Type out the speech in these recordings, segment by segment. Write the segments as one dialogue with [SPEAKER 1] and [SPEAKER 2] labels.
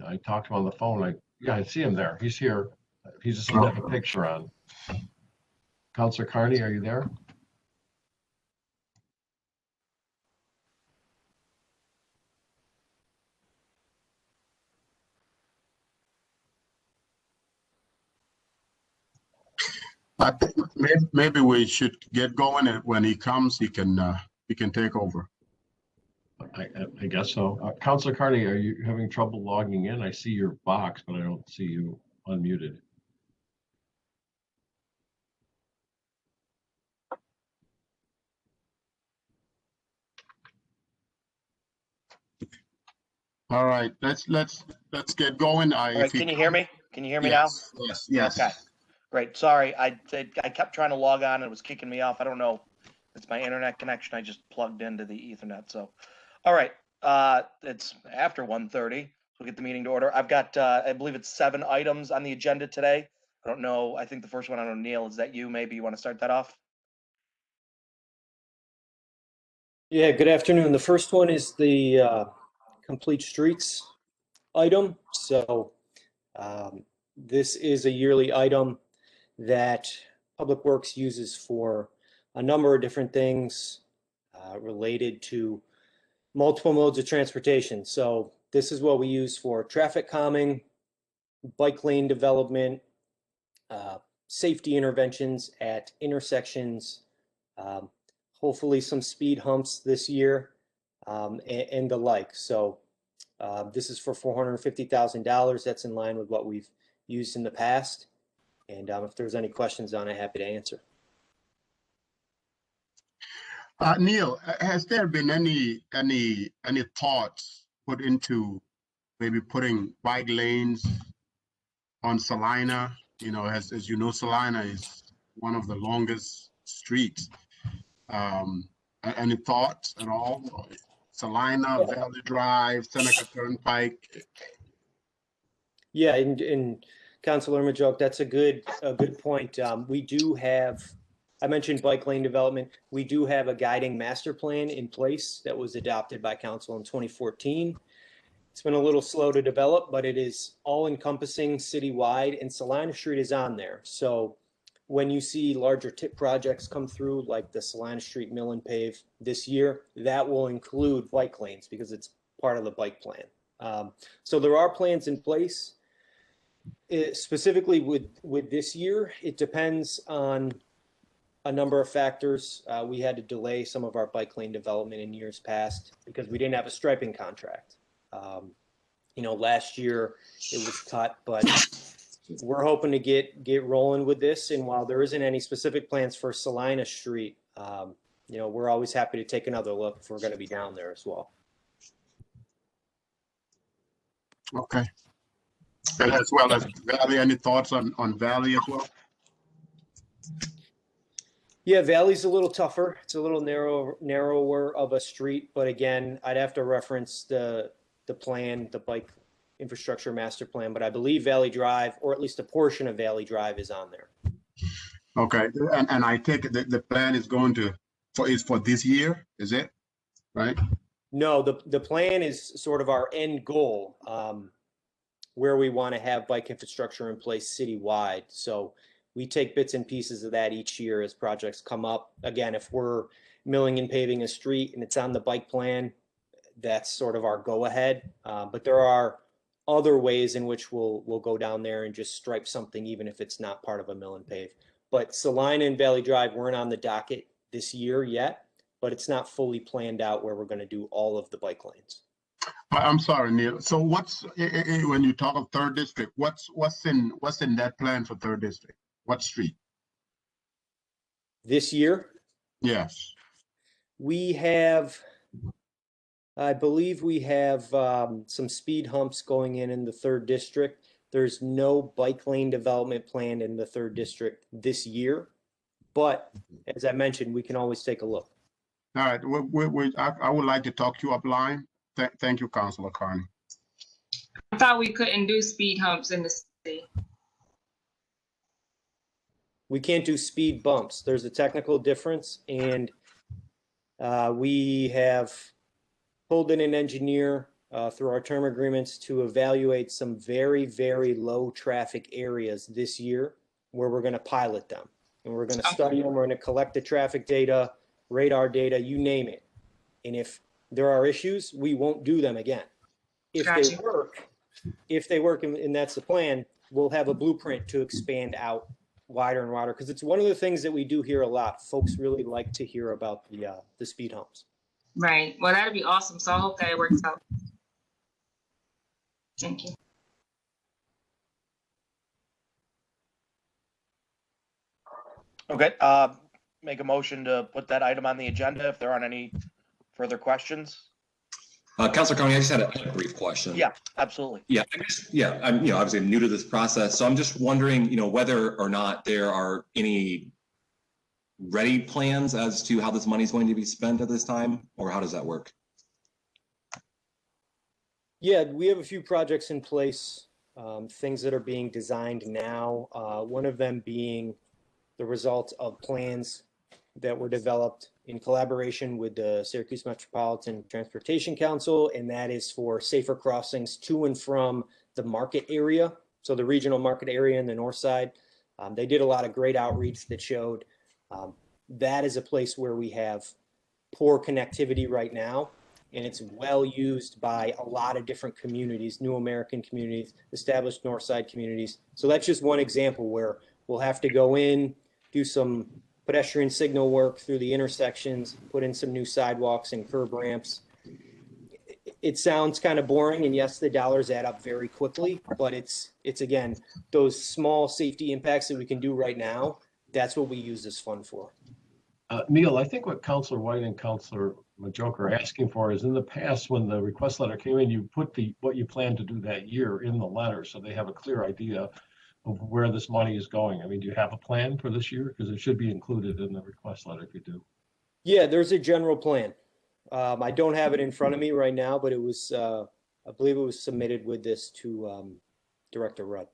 [SPEAKER 1] I talked to him on the phone. Yeah, I see him there. He's here. He just doesn't have a picture on. Councilor Carney, are you there?
[SPEAKER 2] I think maybe we should get going, and when he comes, he can take over.
[SPEAKER 1] I guess so. Councilor Carney, are you having trouble logging in? I see your box, but I don't see you unmuted.
[SPEAKER 2] All right, let's get going.
[SPEAKER 3] All right, can you hear me? Can you hear me
[SPEAKER 2] yes,
[SPEAKER 3] now?
[SPEAKER 2] Yes.
[SPEAKER 3] Okay, great. Sorry, I kept trying to log on and it was kicking me off. I don't know. It's my internet connection. I just plugged into the Ethernet. So, all right. It's after 1:30. We'll get the meeting to order. I've got, I believe it's 7 items on the agenda today. I don't know. I think the first one, I don't know, Neil, is that you? Maybe you want to start that off?
[SPEAKER 4] Yeah, good afternoon. The first one is the complete streets item. So this is a yearly item that Public Works uses for a number of different things related to multiple modes of transportation. So this is what we use for traffic calming, bike lane development, safety interventions at intersections, hopefully some speed humps this year, and the like. So this is for $450,000. That's in line with what we've used in the past. And if there's any questions on it, happy to answer.
[SPEAKER 2] Neil, has there been any thoughts put into maybe putting bike lanes on Salina? You know, as you know, Salina is one of the longest streets. Any thoughts at all? Salina, Valley Drive, Seneca Turnpike.
[SPEAKER 4] Yeah, and Councilor Majuk, that's a good point. We do have, I mentioned bike lane development. We do have a guiding master plan in place that was adopted by council in 2014. It's been a little slow to develop, but it is all encompassing citywide, and Salina Street is on there. So when you see larger tip projects come through, like the Salina Street mill and pave this year, that will include bike lanes because it's part of the bike plan. So there are plans in place. Specifically with this year, it depends on a number of factors. We had to delay some of our bike lane development in years past because we didn't have a striping contract. You know, last year it was cut, but we're hoping to get rolling with this. And while there isn't any specific plans for Salina Street, you know, we're always happy to take another look if we're going to be down there as well.
[SPEAKER 2] Okay. And as well as Valley, any thoughts on Valley as well?
[SPEAKER 4] Yeah, Valley's a little tougher. It's a little narrower of a street, but again, I'd have to reference the plan, the bike infrastructure master plan, but I believe Valley Drive, or at least a portion of Valley Drive, is on there.
[SPEAKER 2] Okay, and I take it the plan is going to is for this year, is it? Right?
[SPEAKER 4] No, the plan is sort of our end goal, where we want to have bike infrastructure in place citywide. So we take bits and pieces of that each year as projects come up. Again, if we're milling and paving a street and it's on the bike plan, that's sort of our go ahead. But there are other ways in which we'll go down there and just stripe something, even if it's not part of a mill and pave. But Salina and Valley Drive weren't on the docket this year yet, but it's not fully planned out where we're going to do all of the bike lanes.
[SPEAKER 2] I'm sorry, Neil. So what's when you talk of third district, what's in that plan for third district? What street?
[SPEAKER 4] This year?
[SPEAKER 2] Yes.
[SPEAKER 4] We have, I believe we have some speed humps going in the third district. There's no bike lane development planned in the third district this year, but as I mentioned, we can always take a look.
[SPEAKER 2] All right. I would like to talk to you offline. Thank you, Councilor Carney.
[SPEAKER 5] I thought we couldn't do speed humps in the city.
[SPEAKER 4] We can't do speed bumps. There's a technical difference, and we have pulled in an engineer through our term agreements to evaluate some very, very low traffic areas this year where we're going to pilot them. And we're going to study them. We're going to collect the traffic data, radar data, you name it. And if there are issues, we won't do them again. If
[SPEAKER 5] Gotcha.
[SPEAKER 4] they work, and that's the plan, we'll have a blueprint to expand out wider and wider. Because it's one of the things that we do hear a lot. Folks really like to hear about the speed humps.
[SPEAKER 5] Right. Well, that'd be awesome. So I hope that it works out. Thank you.
[SPEAKER 3] Okay, make a motion to put that item on the agenda if there aren't any further questions.
[SPEAKER 6] Councilor Carney, I just had a brief question.
[SPEAKER 3] Yeah, absolutely.
[SPEAKER 6] Yeah, I'm obviously new to this process, so I'm just wondering, whether or not there are any ready plans as to how this money is going to be spent at this time, or how does that work?
[SPEAKER 4] Yeah, we have a few projects in place, things that are being designed now. One of them being the result of plans that were developed in collaboration with the Syracuse Metropolitan Transportation Council, and that is for safer crossings to and from the market area, so the regional market area in the north side. They did a lot of great outreach that showed that is a place where we have poor connectivity right now, and it's well used by a lot of different communities, new American communities, established north side communities. So that's just one example where we'll have to go in, do some pedestrian signal work through the intersections, put in some new sidewalks and curb ramps. It sounds kind of boring, and yes, the dollars add up very quickly, but it's again, those small safety impacts that we can do right now, that's what we use this fund for.
[SPEAKER 1] Neil, I think what Councilor White and Councilor Majoka are asking for is, in the past, when the request letter came in, you put what you plan to do that year in the letter, so they have a clear idea of where this money is going. I mean, do you have a plan for this year? Because it should be included in the request letter if you do.
[SPEAKER 4] Yeah, there's a general plan. I don't have it in front of me right now, but it was, I believe it was submitted with this to Director Rudd.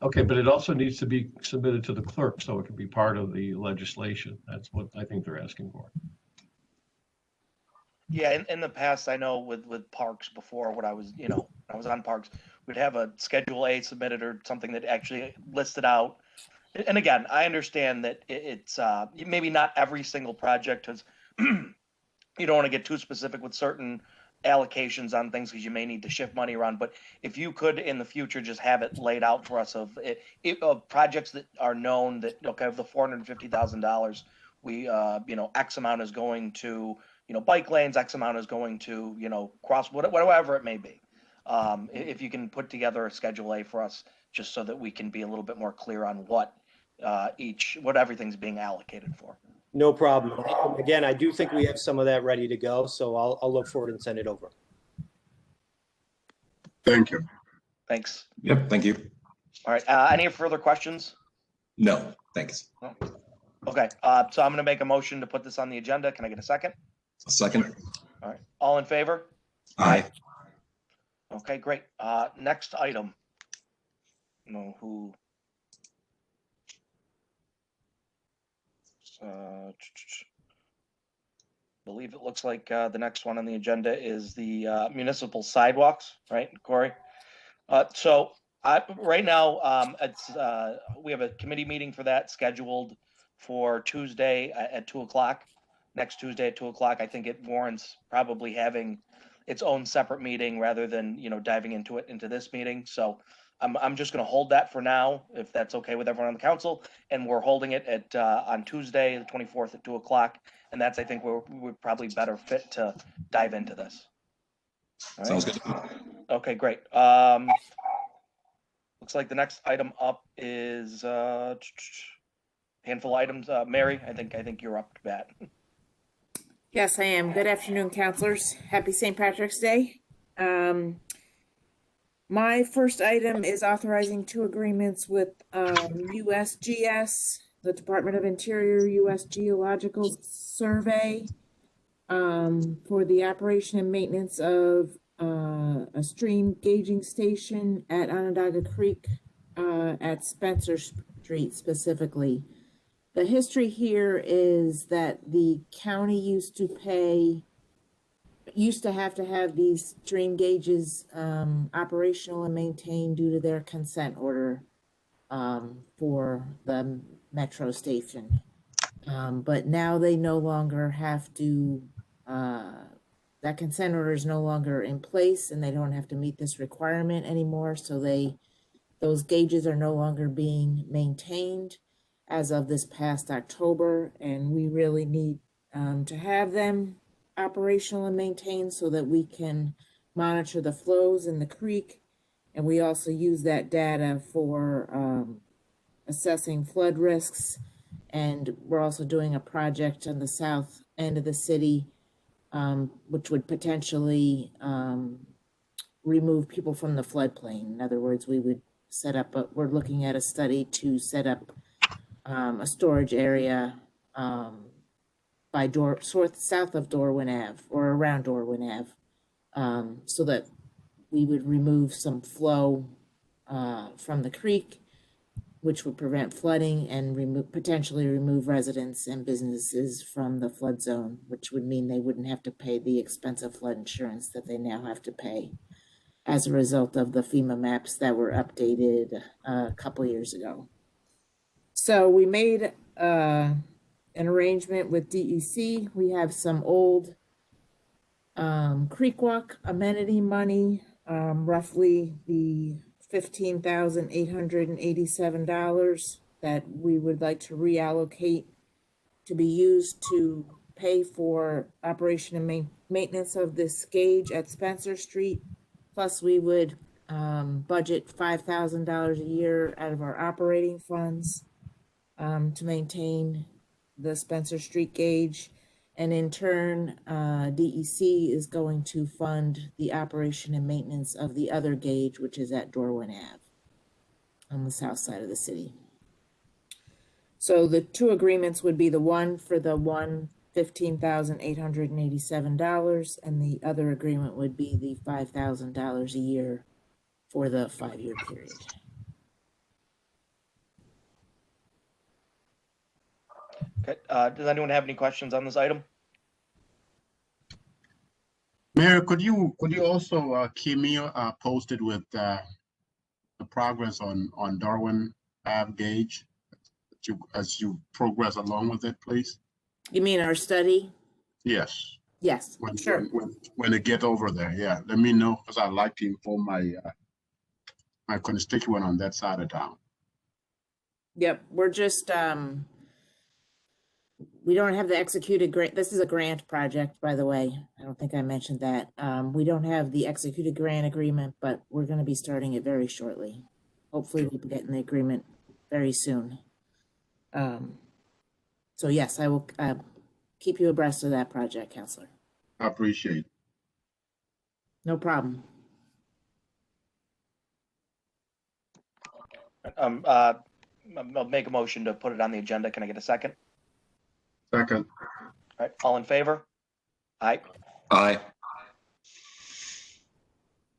[SPEAKER 1] Okay, but it also needs to be submitted to the clerk so it can be part of the legislation. That's what I think they're asking for.
[SPEAKER 3] Yeah, in the past, I know with parks before, when I was, I was on parks, we'd have a Schedule A submitted or something that actually listed out. And again, I understand that it's maybe not every single project has, you don't want to get too specific with certain allocations on things because you may need to shift money around. But if you could in the future just have it laid out for us of projects that are known that, okay, of the $450,000, we, X amount is going to, bike lanes, X amount is going to, cross, whatever it may be. If you can put together a Schedule A for us, just so that we can be a little bit more clear on what everything's being allocated for.
[SPEAKER 4] No problem. Again, I do think we have some of that ready to go, so I'll look forward and send it over.
[SPEAKER 2] Thank you.
[SPEAKER 3] Thanks.
[SPEAKER 6] Yep, thank you.
[SPEAKER 3] All right. Any further questions?
[SPEAKER 6] No, thanks.
[SPEAKER 3] Okay. So I'm going to make a motion to put this on the agenda. Can I get a second?
[SPEAKER 6] A second.
[SPEAKER 3] All right. All in favor?
[SPEAKER 6] Aye.
[SPEAKER 3] Okay, great. Next item. Believe it looks like the next one on the agenda is the municipal sidewalks, right, Corey? So right now, we have a committee meeting for that scheduled for Tuesday at 2:00. Next Tuesday at 2:00. I think it warrants probably having its own separate meeting rather than diving into this meeting. So I'm just going to hold that for now, if that's okay with everyone on the council. And we're holding it at on Tuesday, the 24th at 2:00. And that's, I think, we're probably better fit to dive into this. All right.
[SPEAKER 6] Sounds good.
[SPEAKER 3] Okay, great. Looks like the next item up is handful of items. Mary, I think you're up to bat.
[SPEAKER 7] Yes, I am. Good afternoon, counselors. Happy St. Patrick's Day. My first item is authorizing 2 agreements with USGS, the Department of Interior U.S. Geological Survey, for the operation and maintenance of a stream gauging station at Onondaga Creek at Spencer Street specifically. The history here is that the county used to pay used to have these stream gauges operational and maintained due to their consent order for the metro station. But now they no longer have to, that consent order is no longer in place and they don't have to meet this requirement anymore. So those gauges are no longer being maintained as of this past October. And we really need to have them operational and maintained so that we can monitor the flows in the creek. And we also use that data for assessing flood risks. And we're also doing a project on the south end of the city, which would potentially remove people from the floodplain. In other words, we would set up, we're looking at a study to set up a storage area by south of Darwin Ave or around Darwin Ave, so that we would remove some flow from the creek, which would prevent flooding and potentially remove residents and businesses from the flood zone, which would mean they wouldn't have to pay the expensive flood insurance that they now have to pay as a result of the FEMA maps that were updated a couple years ago. So we made an arrangement with DEC. We have some old creek walk amenity money, roughly the $15,887 that we would like to reallocate to be used to pay for operation and maintenance of this gauge at Spencer Street. Plus we would budget $5,000 a year out of our operating funds to maintain the Spencer Street gauge. And in turn, DEC is going to fund the operation and maintenance of the other gauge, which is at Darwin Ave on the south side of the city. So the two agreements would be the one for the $15,887, and the other agreement would be the $5,000 a year for the 5-year period.
[SPEAKER 3] Okay, does anyone have any questions on this item?
[SPEAKER 2] Mayor, could you also keep me posted with the progress on Darwin Ave gauge as you progress along with it, please?
[SPEAKER 7] You mean our study?
[SPEAKER 2] Yes.
[SPEAKER 7] Yes, sure.
[SPEAKER 2] When they get over there, yeah, let me know, because I'd like to inform my my constituent on that side of town.
[SPEAKER 7] Yep, we're just we don't have the executed grant. This is a grant project, by the way. I don't think I mentioned that. We don't have the executed grant agreement, but we're going to be starting it very shortly. Hopefully we'll be getting the agreement very soon. So yes, I will keep you abreast of that project, Counselor.
[SPEAKER 2] I appreciate it.
[SPEAKER 7] No problem.
[SPEAKER 3] I'll make a motion to put it on the agenda. Can I get a second?
[SPEAKER 2] Second.
[SPEAKER 3] All right, all in favor? Aye.
[SPEAKER 6] Aye.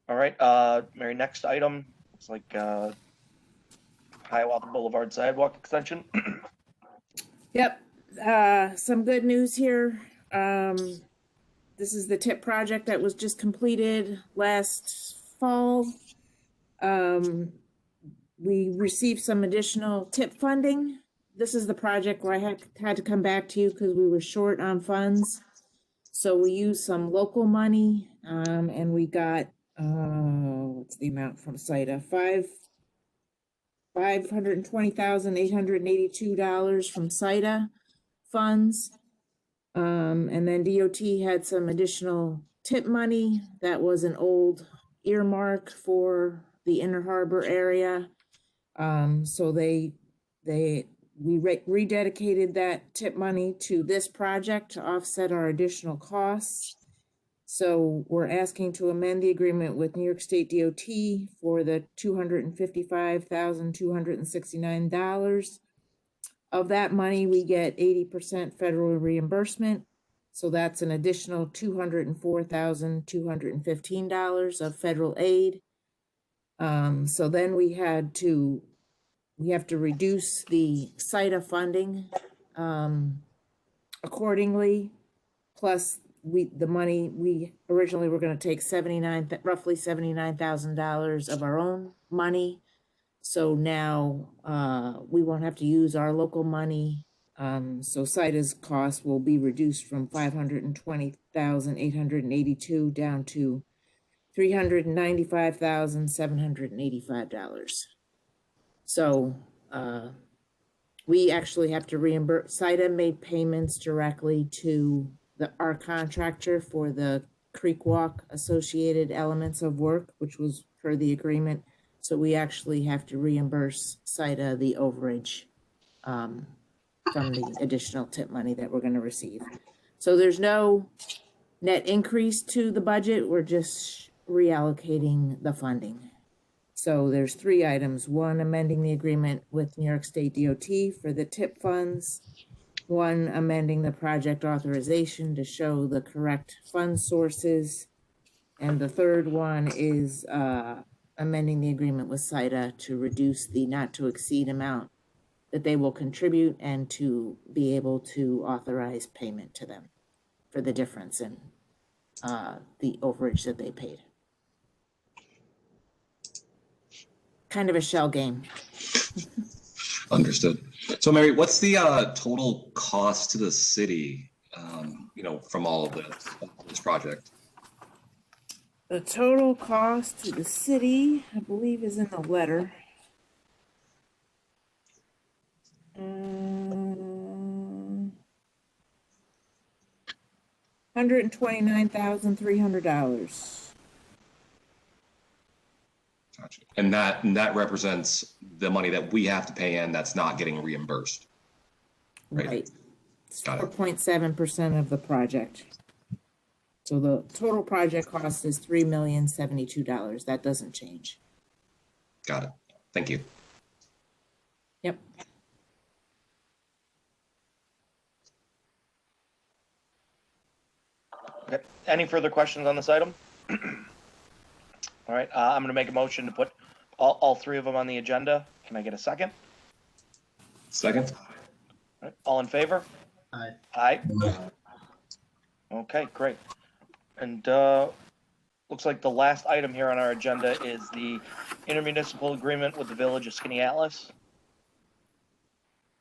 [SPEAKER 3] All right, Mary, next item, it's like Hiawatha Boulevard Sidewalk extension.
[SPEAKER 7] Yep, some good news here. This is the TIP project that was just completed last fall. We received some additional TIP funding. This is the project where I had to come back to you because we were short on funds. So we used some local money, and we got, what's the amount from SIDA? $520,882 from SIDA funds. And then DOT had some additional TIP money that was an old earmark for the Inner Harbor area. So we rededicated that TIP money to this project to offset our additional costs. So we're asking to amend the agreement with New York State DOT for the $255,269. Of that money, we get 80% federal reimbursement. So that's an additional $204,215 of federal aid. So then we have to reduce the SIDA funding accordingly. Plus, the money, we originally were gonna take roughly $79,000 of our own money. So now, we won't have to use our local money. So CIDA's cost will be reduced from 520,882 down to $395,785. So, we actually have to reimburse, CIDA made payments directly to our contractor for the creek walk associated elements of work, which was per the agreement. So we actually have to reimburse CIDA the overage from the additional tip money that we're going to receive. So there's no net increase to the budget. We're just reallocating the funding. So there's 3 items. 1, amending the agreement with New York State DOT for the tip funds. 1, amending the project authorization to show the correct fund sources. And the 3rd one is amending the agreement with CIDA to reduce the not to exceed amount that they will contribute and to be able to authorize payment to them for the difference in the overage that they paid. Kind of a shell game.
[SPEAKER 6] Understood. So Mary, what's the total cost to the city, from all of this project?
[SPEAKER 7] The total cost to the city, I believe, is in the letter. $129,300.
[SPEAKER 6] Gotcha. And that represents the money that we have to pay in that's not getting reimbursed. Right.
[SPEAKER 7] It's
[SPEAKER 6] Got it.
[SPEAKER 7] 4.7% of the project. So the total project cost is $3,072,000. That doesn't change.
[SPEAKER 6] Got it. Thank you.
[SPEAKER 7] Yep.
[SPEAKER 3] Okay. Any further questions on this item? All right, I'm gonna make a motion to put all 3 of them on the agenda. Can I get a second?
[SPEAKER 6] Second.
[SPEAKER 3] All right, all in favor?
[SPEAKER 2] Aye.
[SPEAKER 3] Aye. Okay, great. And looks like the last item here on our agenda is the intermunicipal agreement with the Village of Skinny Atlas.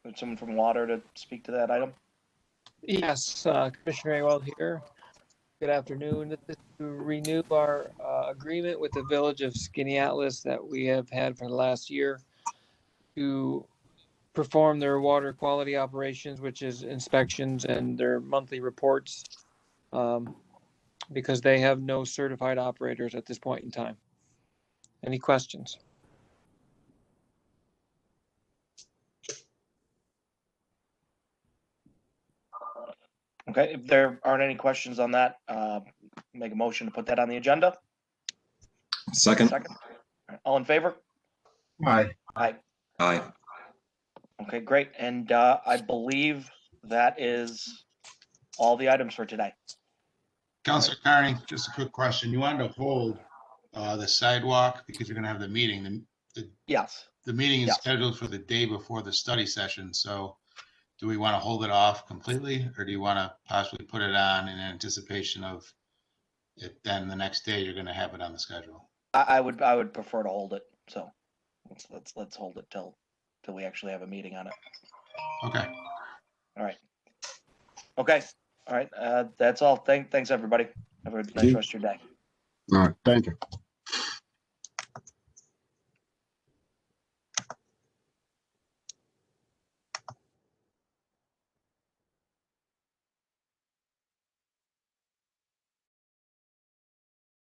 [SPEAKER 3] Would someone from Water to speak to that item?
[SPEAKER 8] Yes, Commissioner Maywell here. Good afternoon. This is to renew our agreement with the Village of Skinny Atlas that we have had for the last year to perform their water quality operations, which is inspections and their monthly reports, because they have no certified operators at this point in time. Any questions?
[SPEAKER 3] Okay, if there aren't any questions on that, make a motion to put that on the agenda.
[SPEAKER 6] Second.
[SPEAKER 3] Second. All right, all in favor?
[SPEAKER 2] Aye.
[SPEAKER 3] Aye.
[SPEAKER 6] Aye.
[SPEAKER 3] Okay, great. And I believe that is all the items for today.
[SPEAKER 9] Counselor Carney, just a quick question. You wanted to hold the sidewalk because you're gonna have the meeting.
[SPEAKER 3] Yes.
[SPEAKER 9] The meeting is
[SPEAKER 3] Yes.
[SPEAKER 9] scheduled for the day before the study session, so do we want to hold it off completely, or do you want to possibly put it on in anticipation of it, then the next day you're gonna have it on the schedule?
[SPEAKER 3] I would prefer to hold it. So let's hold it till we actually have a meeting on it.
[SPEAKER 9] Okay.
[SPEAKER 3] All right. Okay. All right. That's all. Thanks everybody. Have a nice rest of your day.
[SPEAKER 2] All right, thank you.